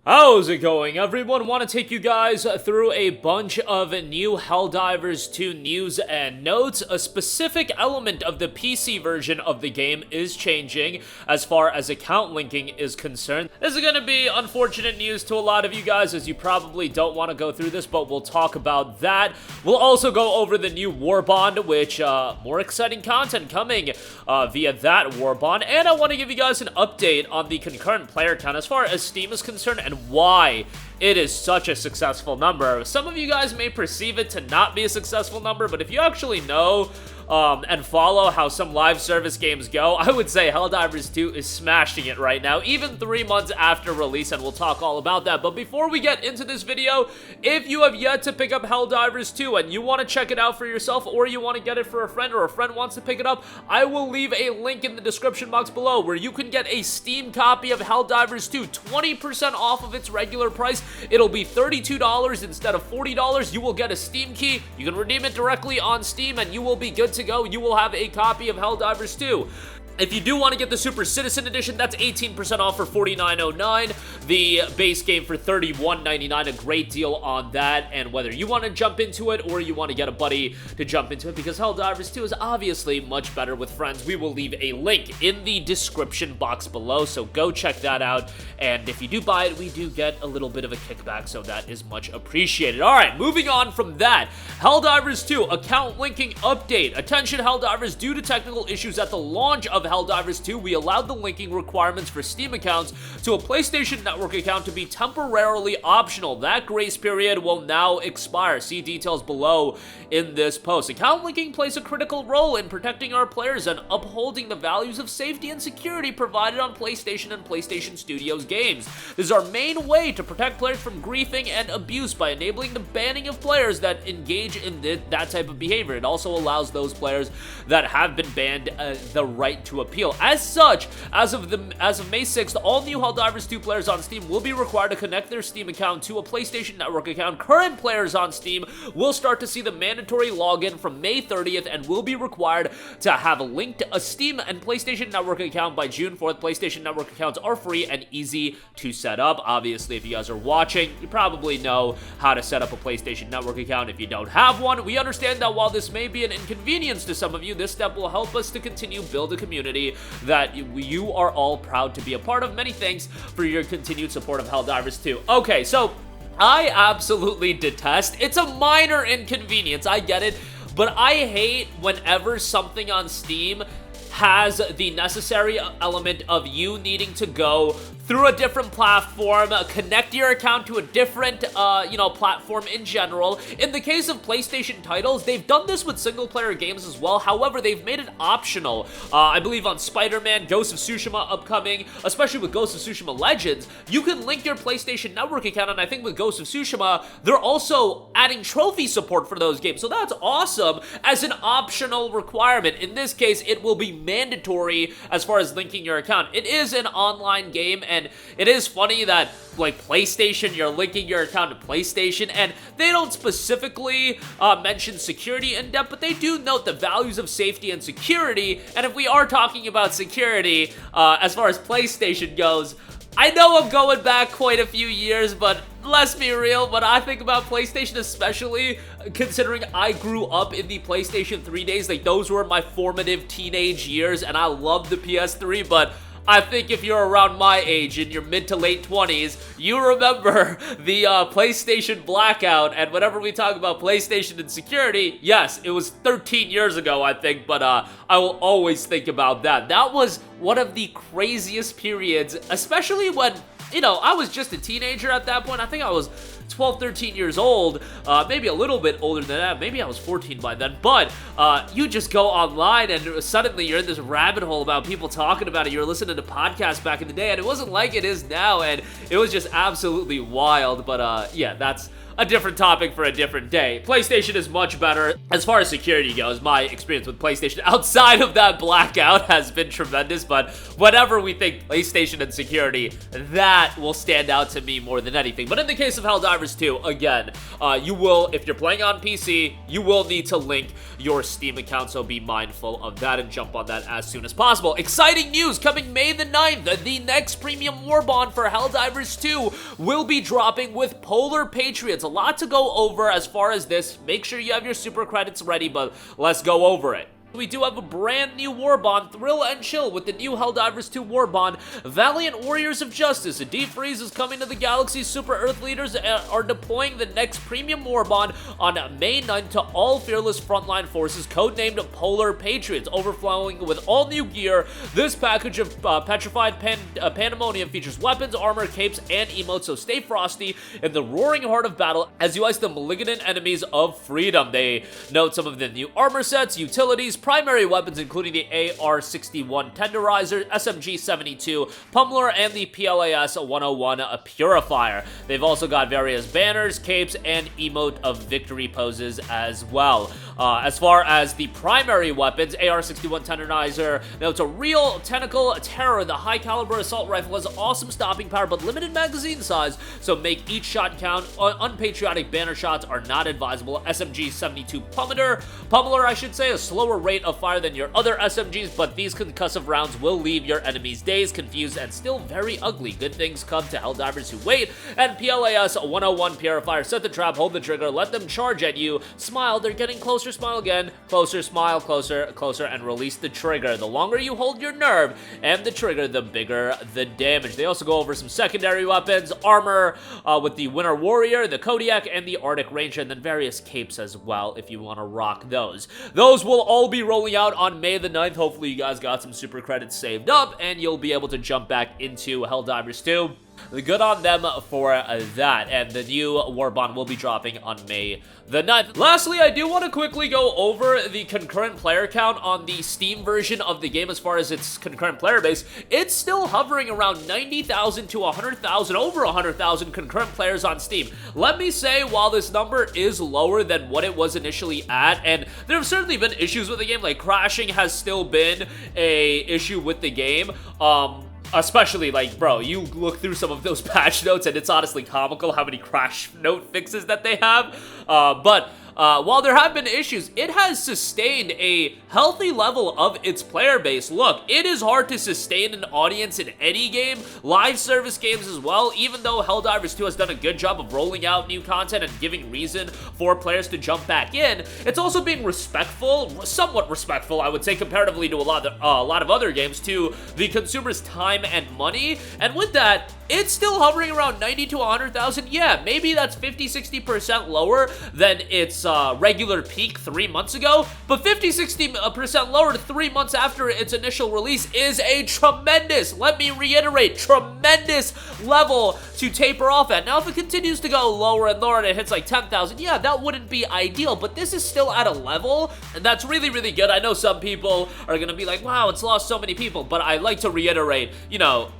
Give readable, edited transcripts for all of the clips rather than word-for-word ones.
How's it going, everyone? Want to take you guys through a bunch of new Helldivers 2 news and notes. A specific element of the PC version of the game is changing as far as account linking is concerned. This is going to be unfortunate news to a lot of you guys, as you probably don't want to go through this, but we'll talk about that. We'll also go over the new Warbond, which, more exciting content coming via that Warbond, and I want to give you guys an update on the concurrent player count as far as Steam is concerned, and why it is such a successful number. Some of you guys may perceive it to not be a successful number, but if you actually know and follow how some live service games go, I would say Helldivers 2 is smashing it right now, even 3 months after release, and we'll talk all about that. But before we get into this video, if you have yet to pick up Helldivers 2 and you want to check it out for yourself, or you want to get it for a friend, or a friend wants to pick it up, I will leave a link in the description box below where you can get a Steam copy of Helldivers 2, 20% off of its regular price. It'll be $32 instead of $40. You will get a Steam key. You can redeem it directly on Steam, and you will be good to go. You will have a copy of Helldivers 2. If you do want to get the Super Citizen Edition, that's 18% off for $49.09. The base game for $31.99, a great deal on that. And whether you want to jump into it or you want to get a buddy to jump into it, because Helldivers 2 is obviously much better with friends, we will leave a link in the description box below, so go check that out. And if you do buy it, we do get a little bit of a kickback, so that is much appreciated. Alright, moving on from that, Helldivers 2 account linking update. Attention Helldivers, due to technical issues at the launch of Helldivers 2, we allowed the linking requirements for Steam accounts to a PlayStation Network account to be temporarily optional. That grace period will now expire. See details below in this post. Account linking plays a critical role in protecting our players and upholding the values of safety and security provided on PlayStation and PlayStation Studios games. This is our main way to protect players from griefing and abuse by enabling the banning of players that engage in that type of behavior. It also allows those players that have been banned the right to appeal. As such, as of May 6th, all new Helldivers 2 players on Steam will be required to connect their Steam account to a PlayStation Network account. Current players on Steam will start to see the mandatory login from May 30th and will be required to have linked a Steam and PlayStation Network account by June 4th. PlayStation Network accounts are free and easy to set up. Obviously, if you guys are watching, you probably know how to set up a PlayStation Network account. If you don't have one, we understand that while this may be an inconvenience to some of you, this step will help us to continue build a community that you are all proud to be a part of. Many thanks for your continued support of Helldivers 2. Okay, so I absolutely detest, it's a minor inconvenience, I get it, but I hate whenever something on Steam has the necessary element of you needing to go through a different platform, connect your account to a different, platform in general. In the case of PlayStation titles, they've done this with single-player games as well. However, they've made it optional. I believe on Spider-Man, Ghost of Tsushima upcoming, especially with Ghost of Tsushima Legends, you can link your PlayStation Network account, and I think with Ghost of Tsushima, they're also adding trophy support for those games. So that's awesome as an optional requirement. In this case, it will be mandatory as far as linking your account. It is an online game, and it is funny that, like, PlayStation, you're linking your account to PlayStation, and they don't specifically mention security in depth, but they do note the values of safety and security. And if we are talking about security, as far as PlayStation goes, I know I'm going back quite a few years, but let's be real, when I think about PlayStation, especially considering I grew up in the PlayStation 3 days, like, those were my formative teenage years, and I loved the PS3, but I think if you're around my age, in your mid to late 20s, you remember the PlayStation blackout, and whenever we talk about PlayStation and security, yes, it was 13 years ago, I think, but I will always think about that. That was one of the craziest periods, especially when, I was just a teenager at that point. I think I was 12, 13 years old, maybe a little bit older than that. Maybe I was 14 by then, but you just go online and suddenly you're in this rabbit hole about people talking about it. You're listening to podcasts back in the day, and it wasn't like it is now, and it was just absolutely wild. But yeah, that's a different topic for a different day. PlayStation is much better. As far as security goes, my experience with PlayStation outside of that blackout has been tremendous, but whenever we think PlayStation and security, that will stand out to me more than anything. But in the case of Helldivers Helldivers 2, again, you will, if you're playing on PC, you will need to link your Steam account, so be mindful of that and jump on that as soon as possible. Exciting news coming May the 9th, the next premium Warbond for Helldivers 2 will be dropping with Polar Patriots. A lot to go over as far as this. Make sure you have your super credits ready, but let's go over it. We do have a brand new Warbond, Thrill and Chill, with the new Helldivers 2 Warbond. Valiant Warriors of Justice, a defreeze is coming to the galaxy. Super Earth Leaders are deploying the next premium Warbond on May 9th to all fearless frontline forces, codenamed Polar Patriots, overflowing with all new gear. This package of petrified pandemonium features weapons, armor, capes, and emotes, so stay frosty in the roaring heart of battle as you ice the malignant enemies of freedom. They note some of the new armor sets, utilities, primary weapons including the AR-61 Tenderizer, SMG-72 Pummeler, and the PLAS-101 Purifier. They've also got various banners, capes, and emote of victory poses as well. As far as the primary weapons, AR-61 Tenderizer, now it's a real tentacle terror. The high-caliber assault rifle has awesome stopping power but limited magazine size, so make each shot count. Unpatriotic banner shots are not advisable. SMG-72 Pummeler, I should say, a slower rate of fire than your other SMGs, but these concussive rounds will leave your enemies dazed, confused, and still very ugly. Good things come to Helldivers who wait. And PLAS-101 Purifier, set the trap, hold the trigger, let them charge at you. Smile, they're getting closer, smile again. Closer, smile, closer, closer, and release the trigger. The longer you hold your nerve and the trigger, the bigger the damage. They also go over some secondary weapons, armor with the Winter Warrior, the Kodiak, and the Arctic Ranger, and then various capes as well if you want to rock those. Those will all be rolling out on May the 9th. Hopefully you guys got some super credits saved up and you'll be able to jump back into Helldivers 2. Good on them for that, and the new Warbond will be dropping on May the 9th. Lastly, I do want to quickly go over the concurrent player count on the Steam version of the game as far as its concurrent player base. It's still hovering around 90,000 to 100,000, over 100,000 concurrent players on Steam. Let me say, while this number is lower than what it was initially at, and there have certainly been issues with the game, like crashing has still been a issue with the game, especially, like, bro, you look through some of those patch notes and it's honestly comical how many crash note fixes that they have. But while there have been issues, it has sustained a healthy level of its player base. Look, it is hard to sustain an audience in any game, live service games as well, even though Helldivers 2 has done a good job of rolling out new content and giving reason for players to jump back in. It's also being respectful, somewhat respectful, I would say, comparatively to a lot of other games, to the consumer's time and money. And with that, it's still hovering around 90 to 100,000. Yeah, maybe that's 50-60% lower than its regular peak 3 months ago, but 50-60% lower to 3 months after its initial release is a tremendous, let me reiterate, tremendous level to taper off at. Now, if it continues to go lower and lower and it hits like 10,000, yeah, that wouldn't be ideal, but this is still at a level, and that's really, really good. I know some people are gonna be like, wow, it's lost so many people, but I like to reiterate, you know,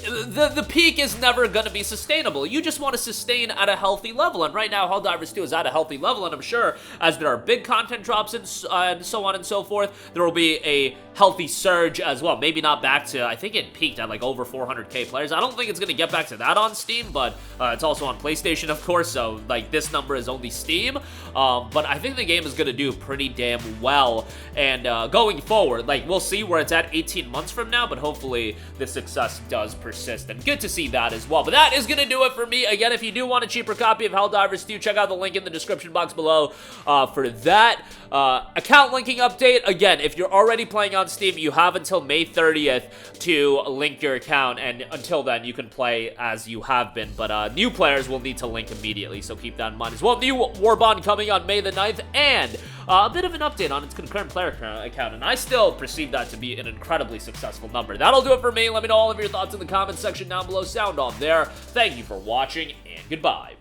the peak is never going to be sustainable. You just want to sustain at a healthy level, and right now Helldivers 2 is at a healthy level, and I'm sure as there are big content drops and so on and so forth, there will be a healthy surge as well. Maybe not back to, I think it peaked at like over 400k players. I don't think it's going to get back to that on Steam, but it's also on PlayStation, of course, so like this number is only Steam, but I think the game is going to do pretty damn well, and going forward, like, we'll see where it's at 18 months from now, but hopefully the success does persist, and good to see that as well. But that is gonna do it for me. Again, if you do want a cheaper copy of Helldivers 2, check out the link in the description box below for that. Account linking update, again, if you're already playing on Steam, you have until May 30th to link your account, and until then you can play as you have been, but new players will need to link immediately, so keep that in mind as well. New Warbond coming on May the 9th, and a bit of an update on its concurrent player account, and I still perceive that to be an incredibly successful number. That'll do it for me. Let me know all of your thoughts in the comments section down below. Sound on there. Thank you for watching, and goodbye.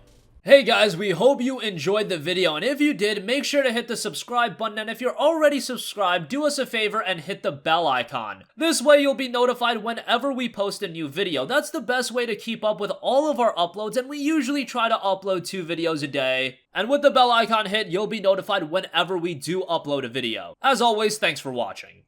Hey guys, we hope you enjoyed the video, and if you did, make sure to hit the subscribe button, and if you're already subscribed, do us a favor and hit the bell icon. This way you'll be notified whenever we post a new video. That's the best way to keep up with all of our uploads, and we usually try to upload 2 videos a day. And with the bell icon hit, you'll be notified whenever we do upload a video. As always, thanks for watching.